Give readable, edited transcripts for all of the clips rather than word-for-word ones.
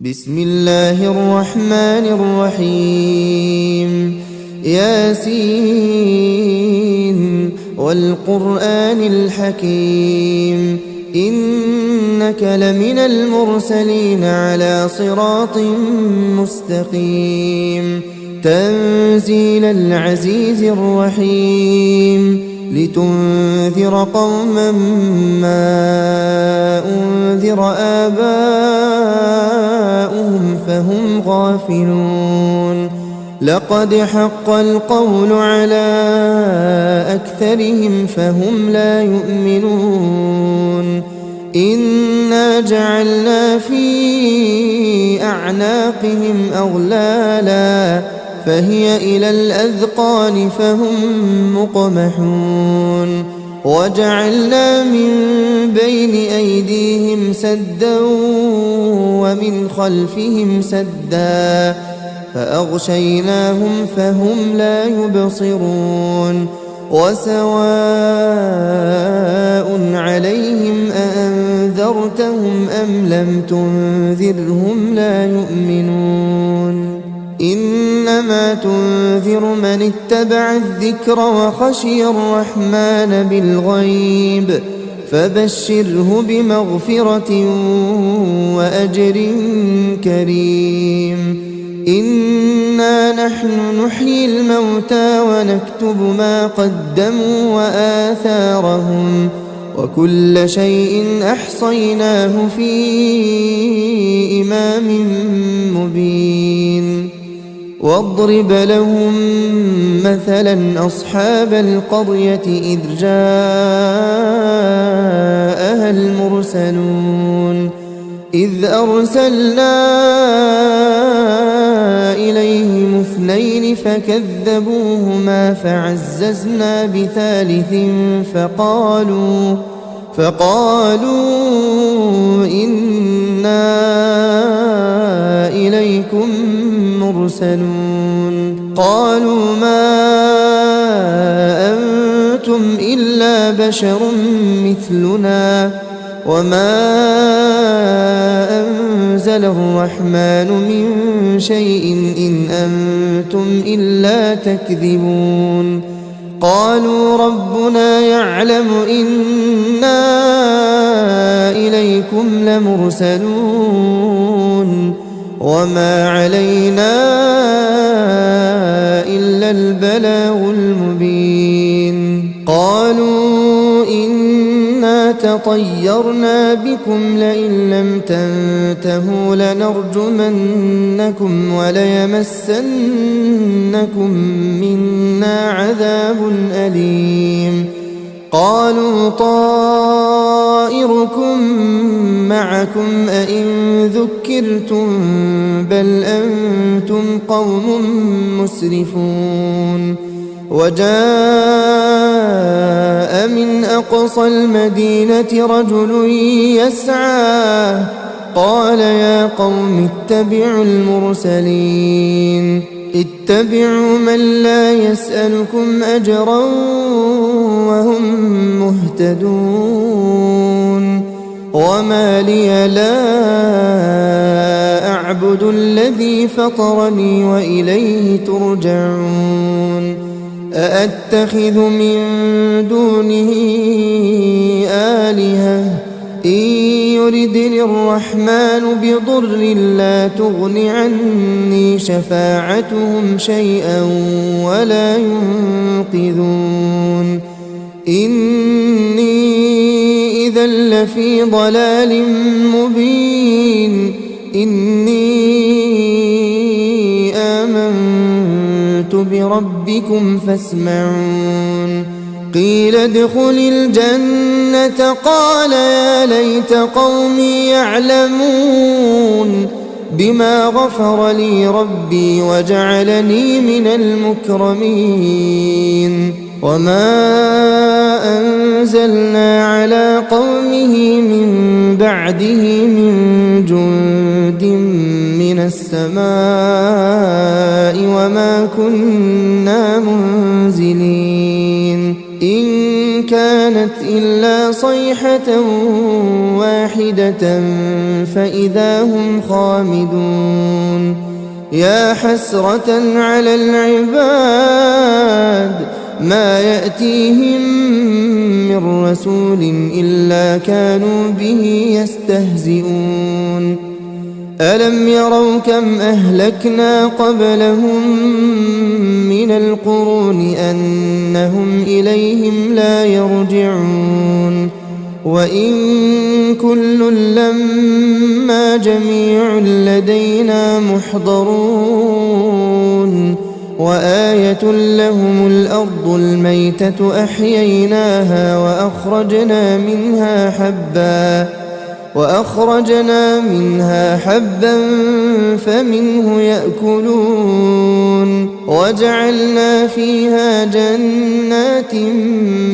بسم الله الرحمن الرحيم ياسين والقرآن الحكيم إنك لمن المرسلين على صراط مستقيم تنزيل العزيز الرحيم لتنذر قوما ما أنذر آباؤهم فهم غافلون لقد حق القول على أكثرهم فهم لا يؤمنون إنا جعلنا في أعناقهم أغلالا فهي إلى الأذقان فهم مقمحون وجعلنا من بين أيديهم سدا ومن خلفهم سدا فأغشيناهم فهم لا يبصرون وسواء عليهم أأنذرتهم أم لم تنذرهم لا يؤمنون إنما تنذر من اتبع الذكر وخشي الرحمن بالغيب فبشره بمغفرة وأجر كريم إنا نحن نحيي الموتى ونكتب ما قدموا وآثارهم وكل شيء أحصيناه في إمام مبين واضرب لهم مثلا أصحاب القرية إذ جاءها المرسلون إذ أرسلنا إليهم اثنين فكذبوهما فعززنا بثالث فقالوا إنا إليكم مرسلون قالوا ما أنتم إلا بشر مثلنا وما أنزل الرحمن من شيء إن أنتم إلا تكذبون قالوا ربنا يعلم إنا إليكم لمرسلون وما علينا إلا البلاغ المبين قالوا إنا تطيرنا بكم لئن لم تنتهوا لنرجمنكم وليمسنكم منا عذاب أليم قالوا طائركم معكم أئن ذكرتم بل أنتم قوم مسرفون وجاء من أقصى المدينة رجل يسعى قال يا قوم اتبعوا المرسلين اتبعوا من لا يسألكم أجرا وهم مهتدون وما لي لا أعبد الذي فطرني وإليه ترجعون أأتخذ من دونه آلهة إن يردني الرحمن بضر لا تغن عني شفاعتهم شيئا ولا ينقذون إني إذا لفي ضلال مبين إني آمنت بربكم فاسمعون قيل ادخل الجنة قال يا ليت قومي يعلمون بما غفر لي ربي وجعلني من المكرمين وما أنزلنا على قومه من بعده من جند من السماء وما كنا منزلين إن كانت إلا صيحة واحدة فإذا هم خامدون يا حسرة على العباد ما يأتيهم من رسول إلا كانوا به يستهزئون ألم يروا كم أهلكنا قبلهم من القرون أنهم إليهم لا يرجعون وإن كل لما جميع لدينا محضرون وآية لهم الأرض الميتة أحييناها وأخرجنا منها حبا فمنه يأكلون وجعلنا فيها جنات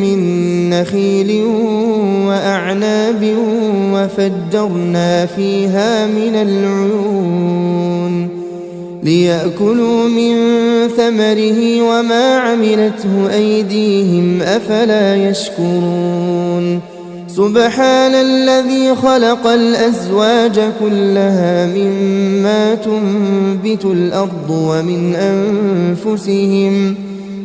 من نخيل وأعناب وفجرنا فيها من العيون ليأكلوا من ثمره وما عملته أيديهم أفلا يشكرون سبحان الذي خلق الأزواج كلها مما تنبت الأرض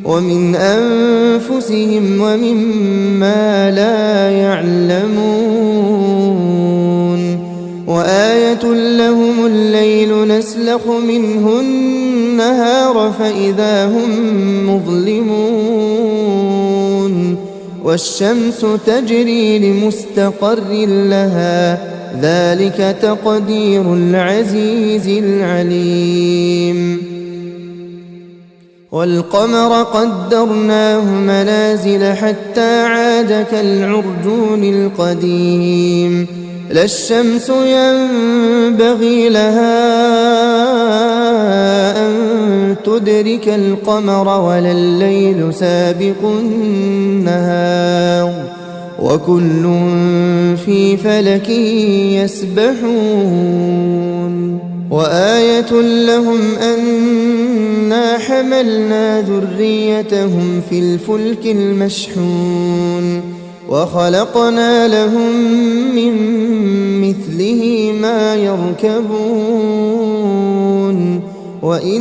ومن أنفسهم ومما لا يعلمون وآية لهم الليل نسلخ منه النهار فإذا هم مظلمون والشمس تجري لمستقر لها ذلك تقدير العزيز العليم والقمر قدرناه منازل حتى عاد كالعرجون القديم لا الشمس ينبغي لها أن تدرك القمر ولا الليل سابق النهار وكل في فلك يسبحون وآية لهم أنا حملنا ذريتهم في الفلك المشحون وخلقنا لهم من مثله ما يركبون وإن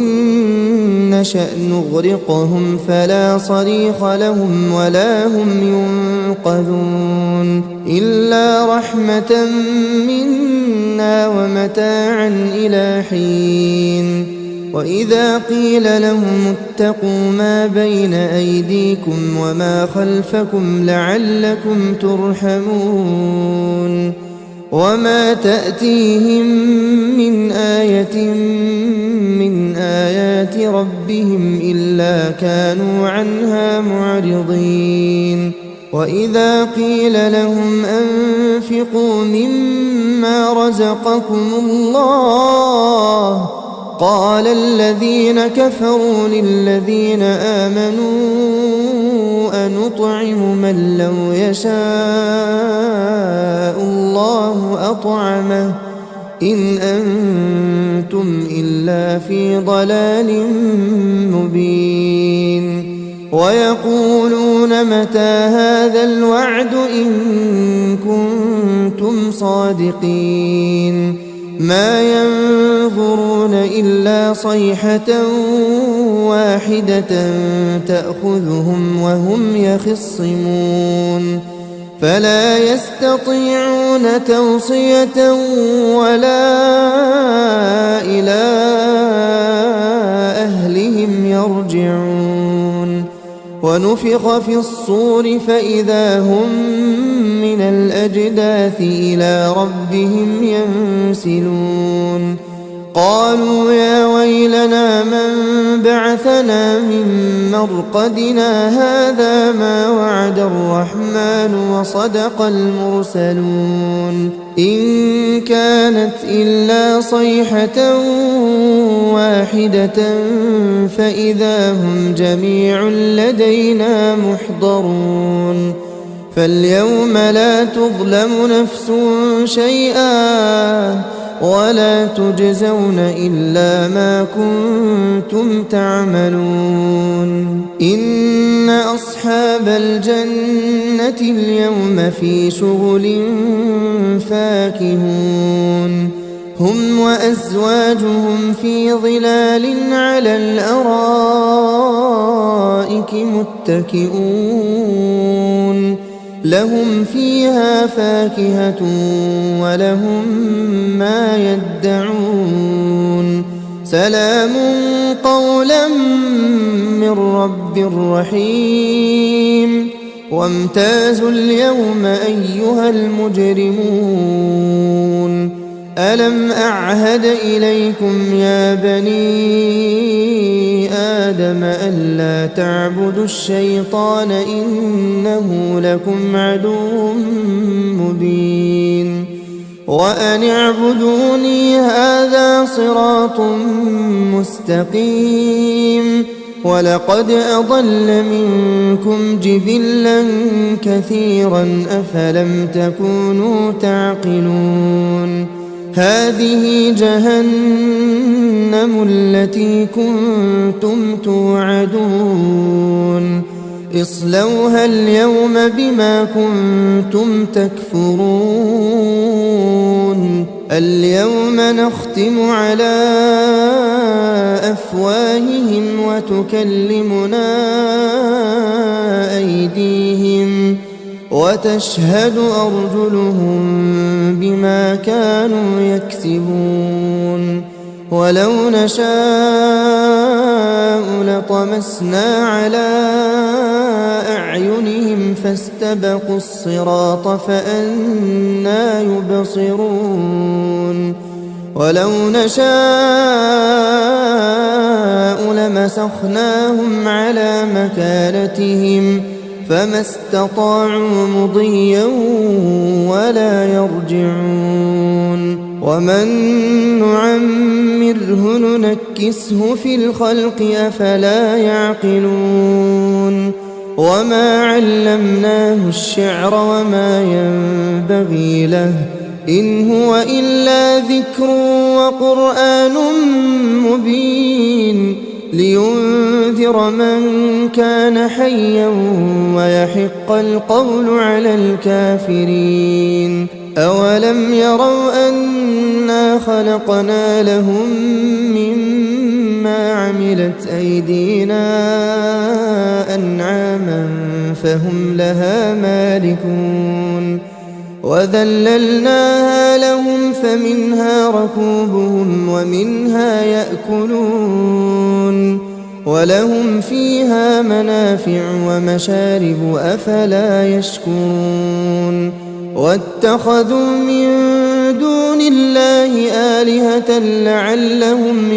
نشأ نغرقهم فلا صريخ لهم ولا هم ينقذون إلا رحمة منا ومتاعا إلى حين وإذا قيل لهم اتقوا ما بين أيديكم وما خلفكم لعلكم ترحمون وما تأتيهم من آية من آيات ربهم إلا كانوا عنها معرضين وإذا قيل لهم أنفقوا مما رزقكم الله قال الذين كفروا للذين آمنوا أنطعم من لو يشاء الله أطعمه إن أنتم إلا في ضلال مبين ويقولون متى هذا الوعد إن كنتم صادقين ما ينظرون إلا صيحة واحدة تأخذهم وهم يخصمون فلا يستطيعون توصية ولا إلى أهلهم يرجعون ونفخ في الصور فإذا هم من الأجداث إلى ربهم ينسلون قالوا يا ويلنا من بعثنا من مرقدنا هذا ما وعد الرحمن وصدق المرسلون إن كانت إلا صيحة واحدة فإذا هم جميع لدينا محضرون فاليوم لا تظلم نفس شيئا ولا تجزون إلا ما كنتم تعملون إن أصحاب الجنة اليوم في شغل فاكهون هم وأزواجهم في ظلال على الأرائك متكئون لهم فيها فاكهة ولهم ما يدعون سلام قولا من رب رحيم وامتازوا اليوم أيها المجرمون ألم أعهد إليكم يا بني آدم ألا تعبدوا الشيطان إنه لكم عدو مبين وأن اعبدوني هذا صراط مستقيم ولقد أضل منكم جبلا كثيرا أفلم تكونوا تعقلون هذه جهنم التي كنتم توعدون اصلوها اليوم بما كنتم تكفرون اليوم نختم على أفواههم وتكلمنا أيديهم وتشهد أرجلهم بما كانوا يكسبون ولو نشاء لطمسنا على أعينهم فاستبقوا الصراط فأنى يبصرون ولو نشاء لمسخناهم على مكانتهم فما استطاعوا مضيا ولا يرجعون ومن نعمره ننكسه في الخلق أفلا يعقلون وما علمناه الشعر وما ينبغي له إن هو إلا ذكر وقرآن مبين لينذر من كان حيا ويحق القول على الكافرين أولم يروا أنا خلقنا لهم مما عملت أيدينا أنعاما فهم لها مالكون وذللناها لهم فمنها ركوبهم ومنها يأكلون ولهم فيها منافع ومشارب أفلا يشكرون واتخذوا من دون الله آلهة لعلهم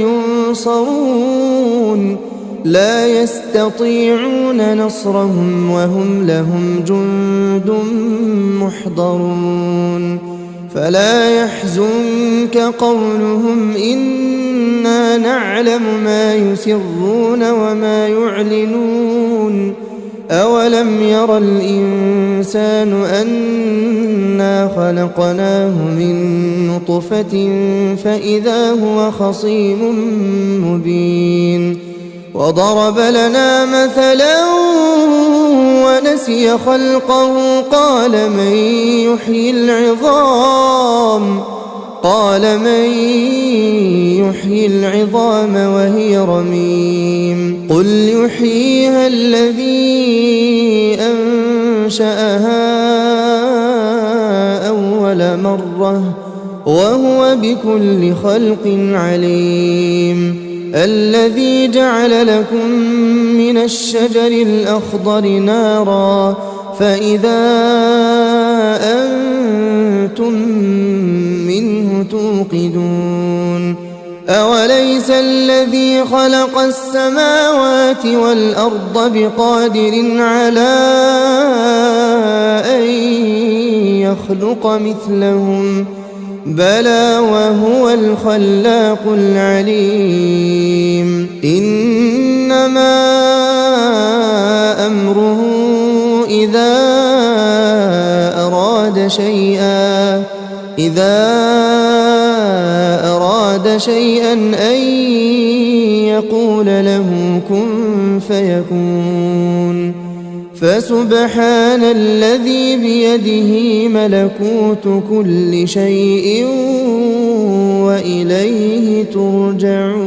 ينصرون لا يستطيعون نصرهم وهم لهم جند محضرون فلا يحزنك قولهم إنا نعلم ما يسرون وما يعلنون أولم ير الإنسان أنا خلقناه من نطفة فإذا هو خصيم مبين وضرب لنا مثلا ونسي خلقه قال من يحيي العظام وهي رميم قل يحييها الذي أنشأها أول مرة وهو بكل خلق عليم الذي جعل لكم من الشجر الأخضر نارا فإذا أنتم منه توقدون أوليس الذي خلق السماوات والأرض بقادر على أن يخلق مثلهم بلى وهو الخلاق العليم إنما أمره إذا أراد أراد شيئا أن يقول له كن فيكون فسبحان الذي بيده ملكوت كل شيء وإليه ترجعون.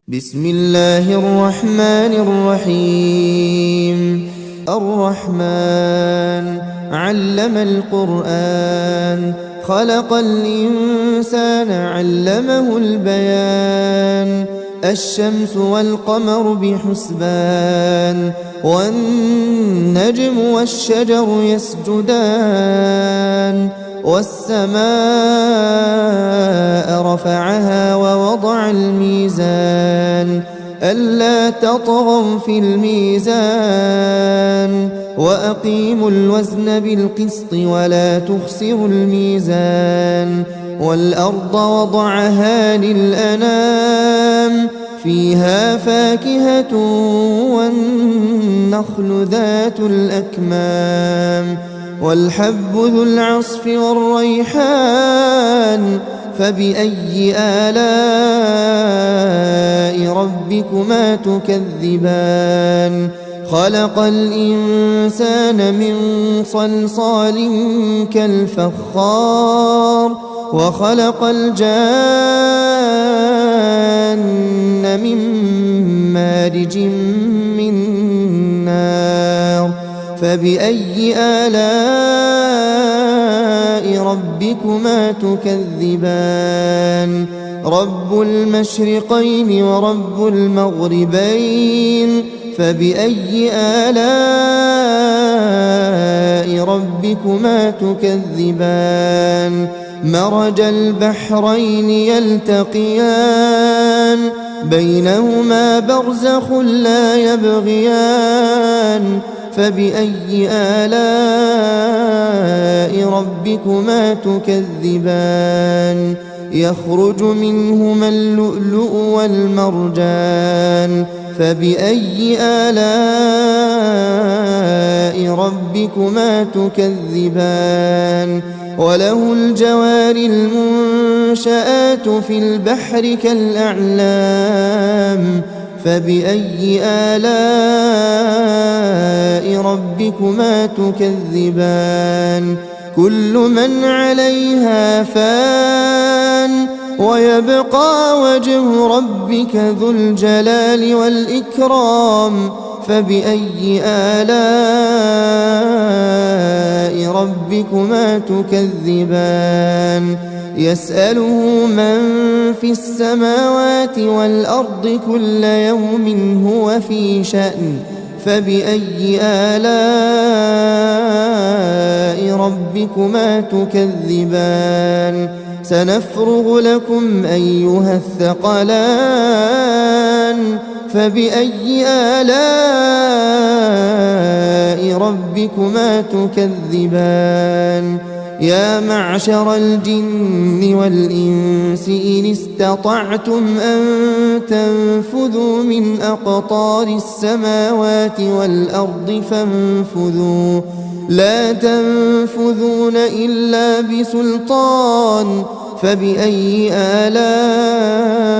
بسم الله الرحمن الرحيم. الرحمن علم القرآن خلق الإنسان علمه البيان الشمس والقمر بحسبان والنجم والشجر يسجدان والسماء رفعها ووضع الميزان ألا تطغوا في الميزان وأقيموا الوزن بالقسط ولا تخسروا الميزان والأرض وضعها للأنام فيها فاكهة والنخل ذات الأكمام والحب ذو العصف والريحان فبأي آلاء ربكما تكذبان خلق الإنسان من صلصال كالفخار وخلق الجان من مارج من نار فبأي آلاء ربكما تكذبان رب المشرقين ورب المغربين فبأي آلاء ربكما تكذبان مرج البحرين يلتقيان بينهما برزخ لا يبغيان فبأي آلاء ربكما تكذبان يخرج منهما اللؤلؤ والمرجان فبأي آلاء ربكما تكذبان وله الجوار المنشآت في البحر كالأعلام فبأي آلاء ربكما تكذبان كل من عليها فان ويبقى وجه ربك ذو الجلال والإكرام فبأي آلاء ربكما تكذبان يسأله من في السماوات والأرض كل يوم هو في شأن فبأي آلاء ربكما تكذبان سنفرغ لكم أيها الثقلان فبأي آلاء ربكما تكذبان يا معشر الجن والإنس إن استطعتم أن تنفذوا من أقطار السماوات والأرض فانفذوا لا تنفذون إلا بسلطان فبأي آلاء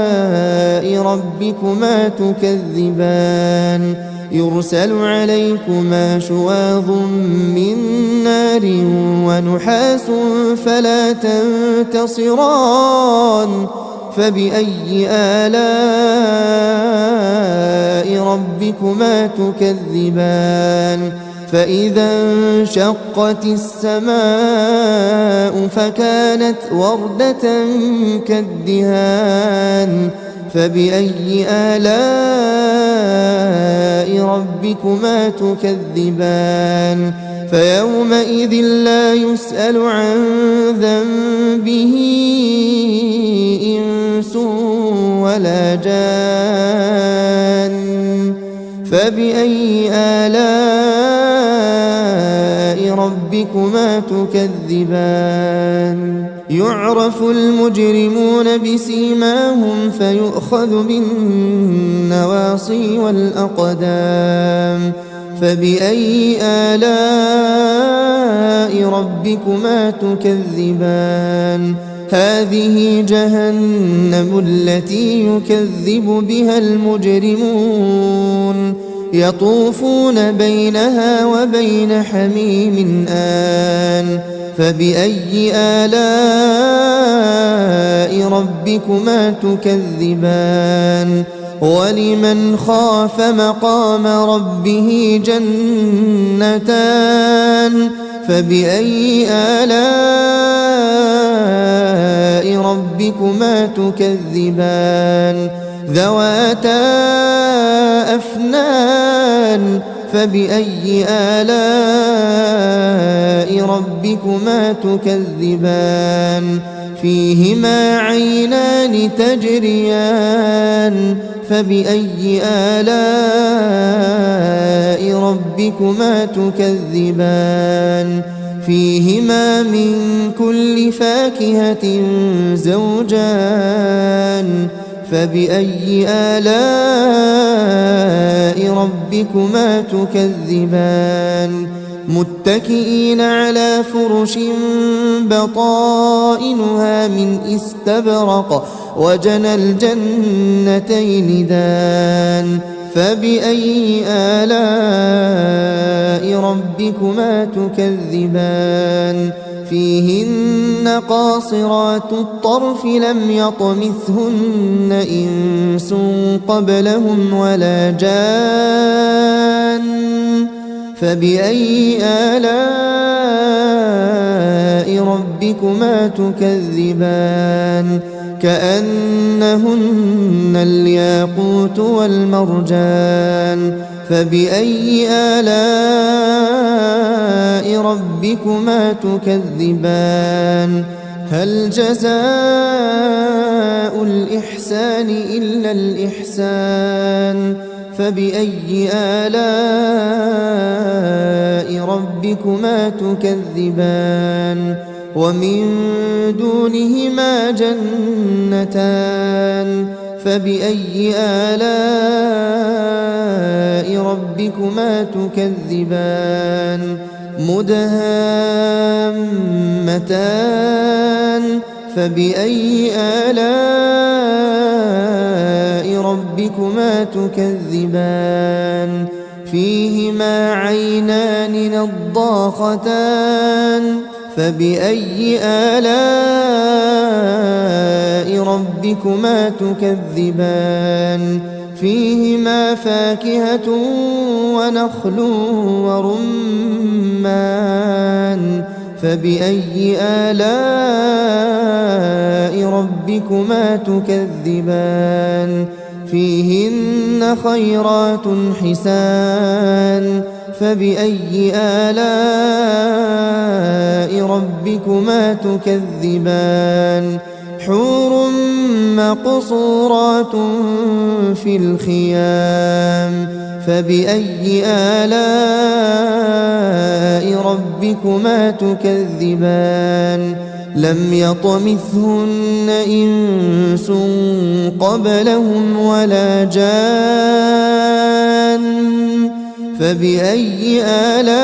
ربكما تكذبان يرسل عليكما شواظ من نار ونحاس فلا تنتصران فبأي آلاء ربكما تكذبان فإذا انشقت السماء فكانت وردة كالدهان فبأي آلاء ربكما تكذبان فيومئذ لا يسأل عن ذنبه إنس ولا جان فبأي آلاء ربكما تكذبان يعرف المجرمون بسيماهم فيؤخذ بالنواصي والأقدام فبأي آلاء ربكما تكذبان هذه جهنم التي يكذب بها المجرمون يطوفون بينها وبين حميم آن فبأي آلاء ربكما تكذبان ولمن خاف مقام ربه جنتان فبأي آلاء ربكما تكذبان ذواتا أفنان فبأي آلاء ربكما تكذبان فيهما عينان تجريان فبأي آلاء ربكما تكذبان فيهما من كل فاكهة زوجان فبأي آلاء ربكما تكذبان متكئين على فرش بطائنها من استبرق وجنى الجنتين دان فبأي آلاء ربكما تكذبان فيهن قاصرات الطرف لم يطمثهن إنس قبلهم ولا جان فبأي آلاء ربكما تكذبان كأنهن الياقوت والمرجان فبأي آلاء ربكما تكذبان هل جزاء الإحسان إلا الإحسان فبأي آلاء ربكما تكذبان ومن دونهما جنتان فبأي آلاء ربكما تكذبان مدهامتان فبأي آلاء ربكما تكذبان فيهما عينان نضاختان فبأي آلاء ربكما تكذبان فيهما فاكهة ونخل ورمان فبأي آلاء ربكما تكذبان فيهن خيرات حسان فبأي آلاء ربكما تكذبان حور مقصورات في الخيام فبأي آلاء ربكما تكذبان لم يطمثهن إنس قبلهم ولا جان فبأي آلاء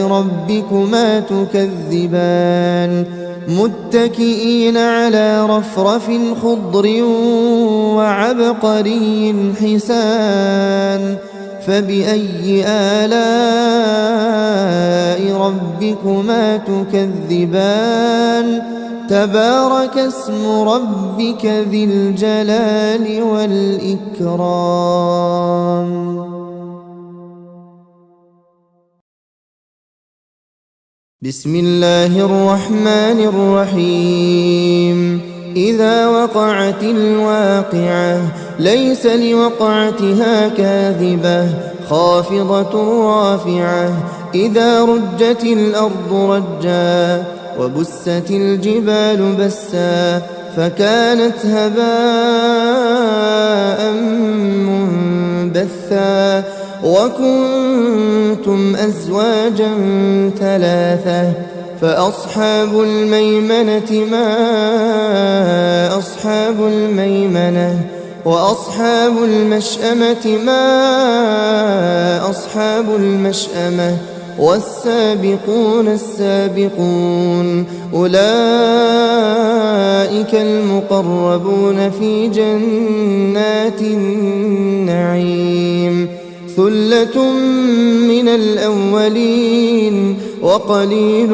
ربكما تكذبان متكئين على رفرف خضر وعبقري حسان فبأي آلاء ربكما تكذبان تبارك اسم ربك ذي الجلال والإكرام. بسم الله الرحمن الرحيم. إذا وقعت الواقعة ليس لوقعتها كاذبة خافضة رافعة إذا رجت الأرض رجا وبست الجبال بسا فكانت هباء منبثا وكنتم أزواجا ثلاثة فأصحاب الميمنة ما أصحاب الميمنة وأصحاب المشأمة ما أصحاب المشأمة والسابقون السابقون أولئك المقربون في جنات النعيم ثلة من الأولين وقليل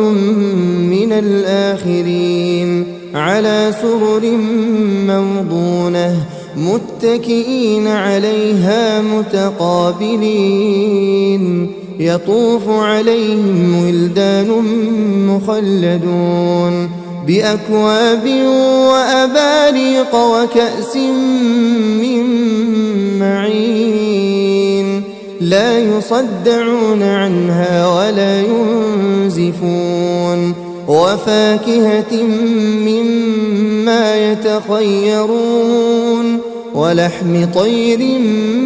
من الآخرين على سرر موضونة متكئين عليها متقابلين يطوف عليهم ولدان مخلدون بأكواب وأباريق وكأس من معين لا يصدعون عنها ولا ينزفون وفاكهة مما يتخيرون ولحم طير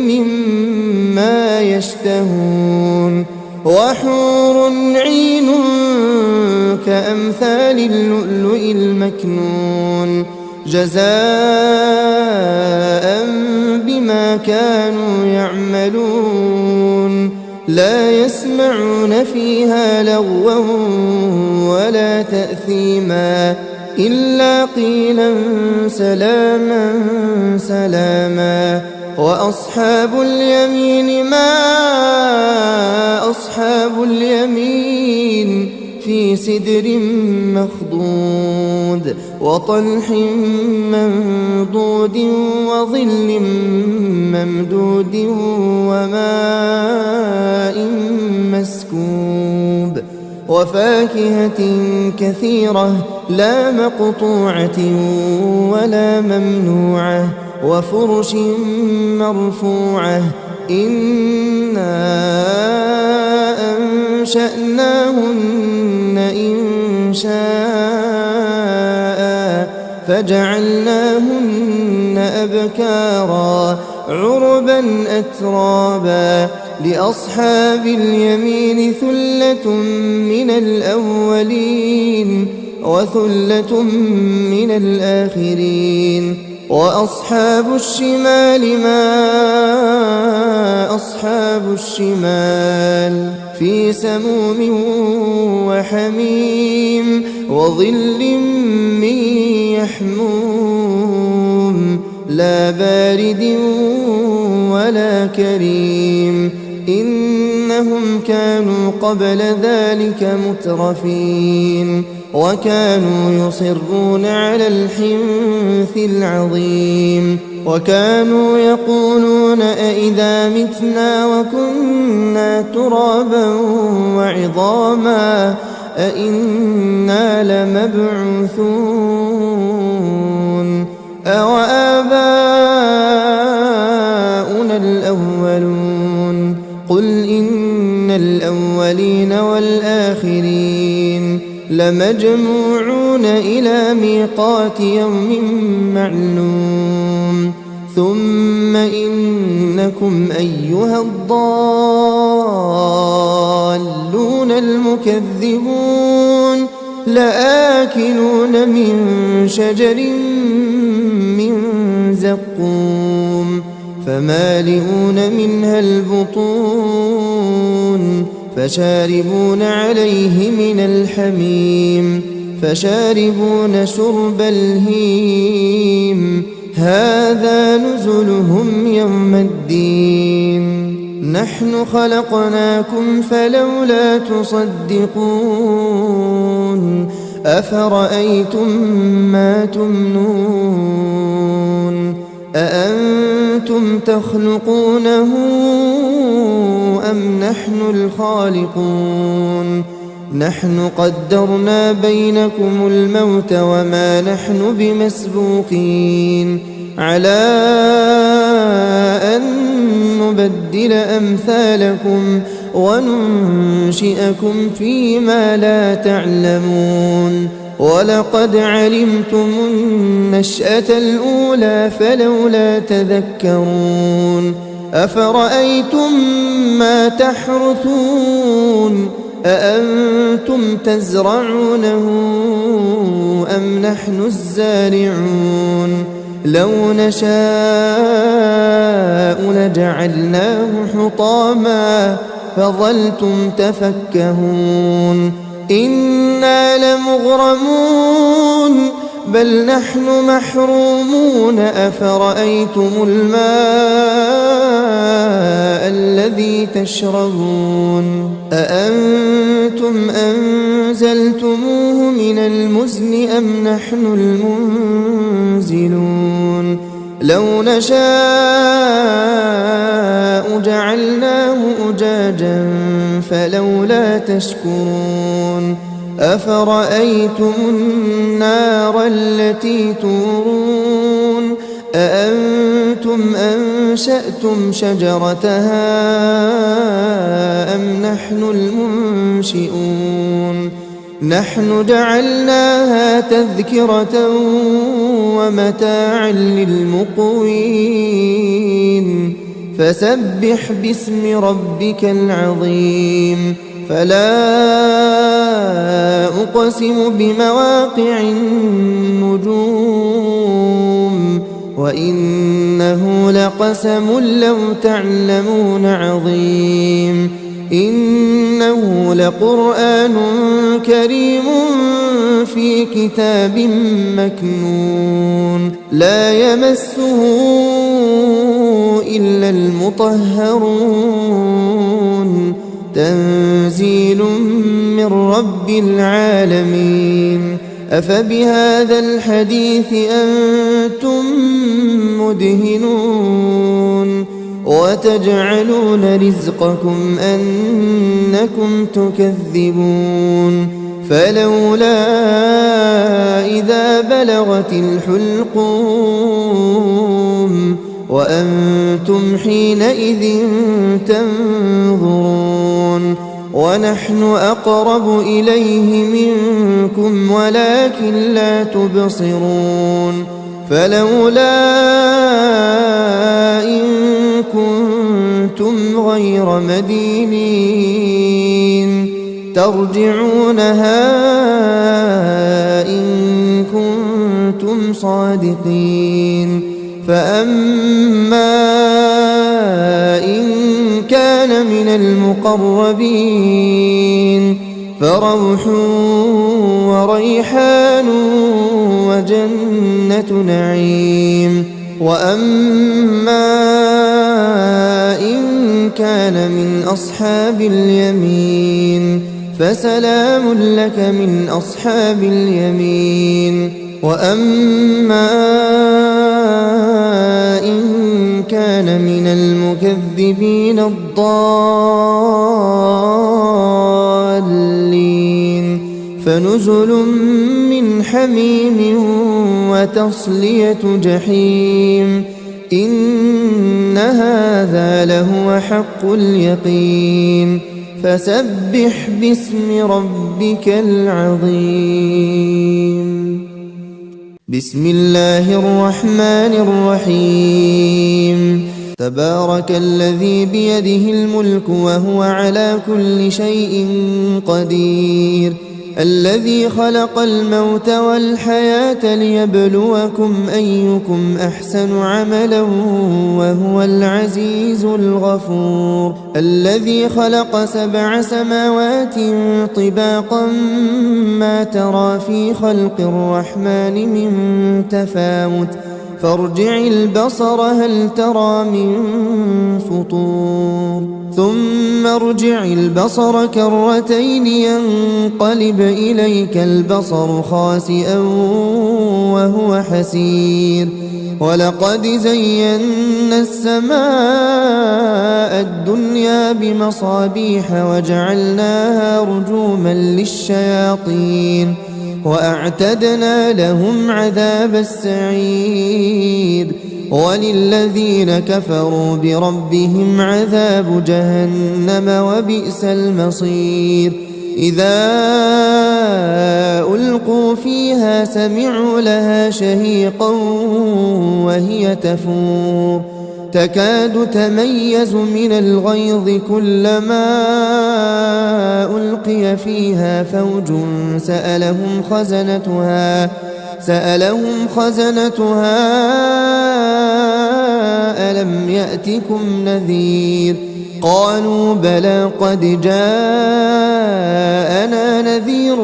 مما يشتهون وحور عين كأمثال اللؤلؤ المكنون جزاء بما كانوا يعملون لا يسمعون فيها لغوا ولا تأثيما إلا قيلا سلاما سلاما وأصحاب اليمين ما أصحاب اليمين في سدر مخضود وطلح منضود وظل ممدود وماء مسكوب وفاكهة كثيرة لا مقطوعة ولا ممنوعة وفرش مرفوعة إنا أنشأناهن إنشاء فجعلناهن أبكارا عربا أترابا لأصحاب اليمين ثلة من الأولين وثلة من الآخرين وأصحاب الشمال ما أصحاب الشمال في سموم وحميم وظل من يحموم لا بارد ولا كريم إنهم كانوا قبل ذلك مترفين وكانوا يصرون على الحنث العظيم وكانوا يقولون أئذا متنا وكنا ترابا وعظاما أئنا لمبعوثون أوآباؤنا الأولون قل إن الأولين والآخرين لمجموعون إلى ميقات يوم معلوم ثم إنكم أيها الضالون المكذبون لآكلون من شجر من زقوم فمالئون منها البطون فشاربون عليه من الحميم فشاربون شرب الهيم هذا نزلهم يوم الدين نحن خلقناكم فلولا تصدقون أفرأيتم ما تمنون أأنتم تخلقونه أم نحن الخالقون نحن قدرنا بينكم الموت وما نحن بمسبوقين على أن نبدل أمثالكم وننشئكم فيما لا تعلمون ولقد علمتم النشأة الأولى فلولا تذكرون أفرأيتم ما تحرثون أأنتم تزرعونه أم نحن الزارعون لو نشاء لجعلناه حطاما فظلتم تفكهون إنا لمغرمون بل نحن محرومون أفرأيتم الماء الذي تشربون أأنتم أنزلتموه من المزن أم نحن المنزلون لو نشاء جعلناه أجاجا فلولا تشكرون أفرأيتم النار التي تورون أأنتم أنشأتم شجرتها أم نحن المنشئون نحن جعلناها تذكرة ومتاعا للمقوين فسبح باسم ربك العظيم فلا أقسم بمواقع النجوم وإنه لقسم لو تعلمون عظيم إنه لقرآن كريم في كتاب مكنون لا يمسه إلا المطهرون تنزيل من رب العالمين أفبهذا الحديث أنتم مدهنون وتجعلون رزقكم أنكم تكذبون فلولا إذا بلغت الحلقوم وأنتم حينئذ تنظرون ونحن أقرب إليه منكم ولكن لا تبصرون فلولا إن كنتم غير مدينين ترجعونها إن كنتم صادقين فأما إن كان من المقربين فروح وريحان وجنة نعيم وأما إن كان من أصحاب اليمين فسلام لك من أصحاب اليمين وأما إن كان من المكذبين الضالين فنزل من حميم وتصلية جحيم إن هذا لهو حق اليقين فسبح باسم ربك العظيم بسم الله الرحمن الرحيم تبارك الذي بيده الملك وهو على كل شيء قدير الذي خلق الموت والحياة ليبلوكم أيكم أحسن عملا وهو العزيز الغفور الذي خلق 7 سماوات طباقا ما ترى في خلق الرحمن من تفاوت فارجع البصر هل ترى من فطور ثم ارجع البصر كرتين ينقلب إليك البصر خاسئا وهو حسير ولقد زينا السماء الدنيا بمصابيح وجعلناها رجوما للشياطين وأعتدنا لهم عذاب السعير وللذين كفروا بربهم عذاب جهنم وبئس المصير إذا ألقوا فيها سمعوا لها شهيقا وهي تفور تكاد تميز من الغيظ كلما ألقي فيها فوج سألهم سألهم خزنتها ألم يأتكم نذير قالوا بلى قد جاءنا نذير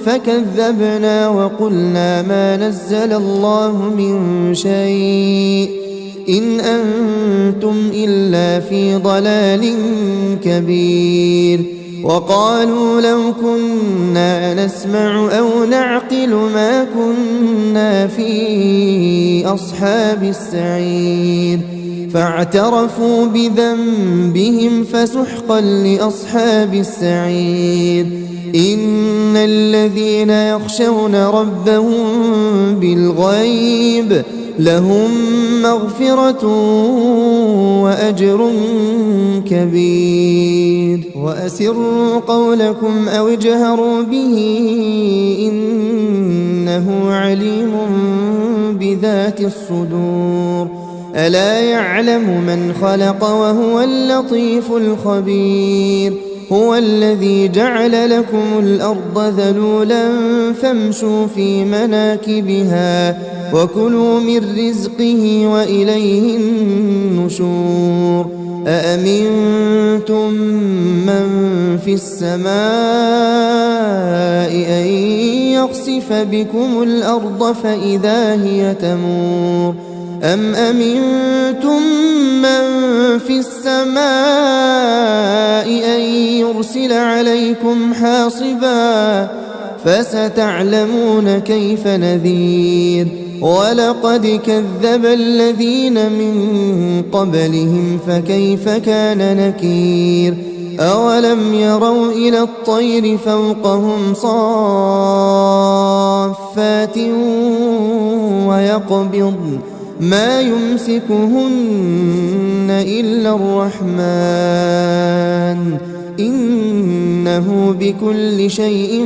فكذبنا وقلنا ما نزل الله من شيء إن أنتم إلا في ضلال كبير وقالوا لو كنا نسمع أو نعقل ما كنا في أصحاب السعير فاعترفوا بذنبهم فسحقا لأصحاب السعير إن الذين يخشون ربهم بالغيب لهم مغفرة وأجر كبير وأسروا قولكم أو اجهروا به إنه عليم بذات الصدور ألا يعلم من خلق وهو اللطيف الخبير هو الذي جعل لكم الأرض ذلولا فامشوا في مناكبها وكلوا من رزقه وإليه النشور أأمنتم من في السماء أن يخسف بكم الأرض فإذا هي تمور أم أمنتم من في السماء أن يرسل عليكم حاصبا فستعلمون كيف نذير ولقد كذب الذين من قبلهم فكيف كان نكير أولم يروا إلى الطير فوقهم صافات ويقبضن ما يمسكهن إلا الرحمن إنه بكل شيء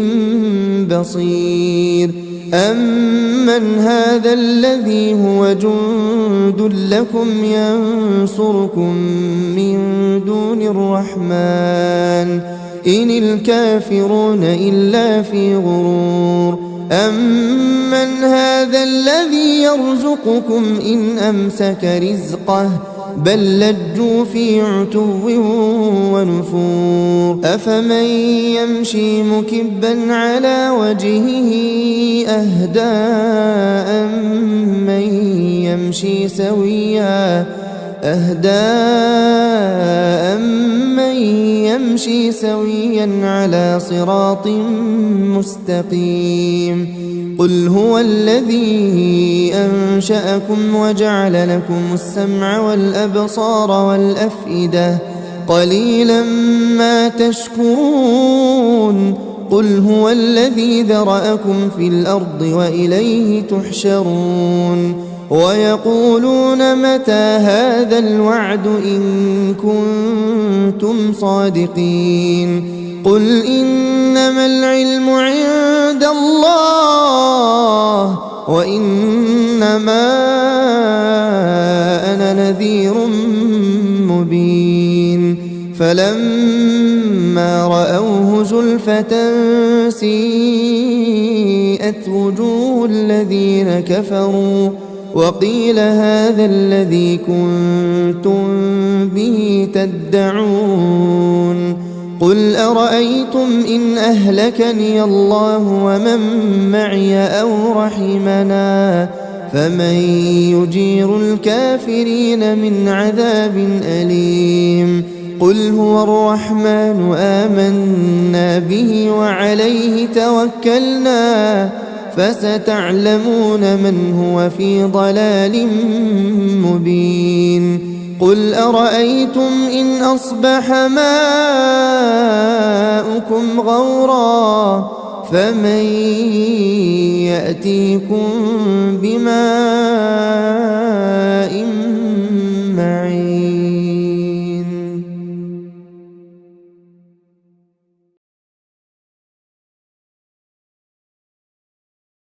بصير أمن هذا الذي هو جند لكم ينصركم من دون الرحمن إن الكافرون إلا في غرور أمن هذا الذي يرزقكم إن أمسك رزقه بل لجوا في عتو ونفور أفمن يمشي مكبا على وجهه أهدى أمن يمشي سويا على صراط مستقيم قل هو الذي أنشأكم وجعل لكم السمع والأبصار والأفئدة قليلا ما تشكرون قل هو الذي ذرأكم في الأرض وإليه تحشرون ويقولون متى هذا الوعد إن كنتم صادقين قل إنما العلم عند الله وإنما أنا نذير مبين فلما رأوه زلفة سيئت وجوه الذين كفروا وقيل هذا الذي كنتم به تدعون قل أرأيتم إن أهلكني الله ومن معي أو رحمنا فمن يجير الكافرين من عذاب أليم قل هو الرحمن آمنا به وعليه توكلنا فستعلمون من هو في ضلال مبين قل أرأيتم إن أصبح ماؤكم غورا فمن يأتيكم بماء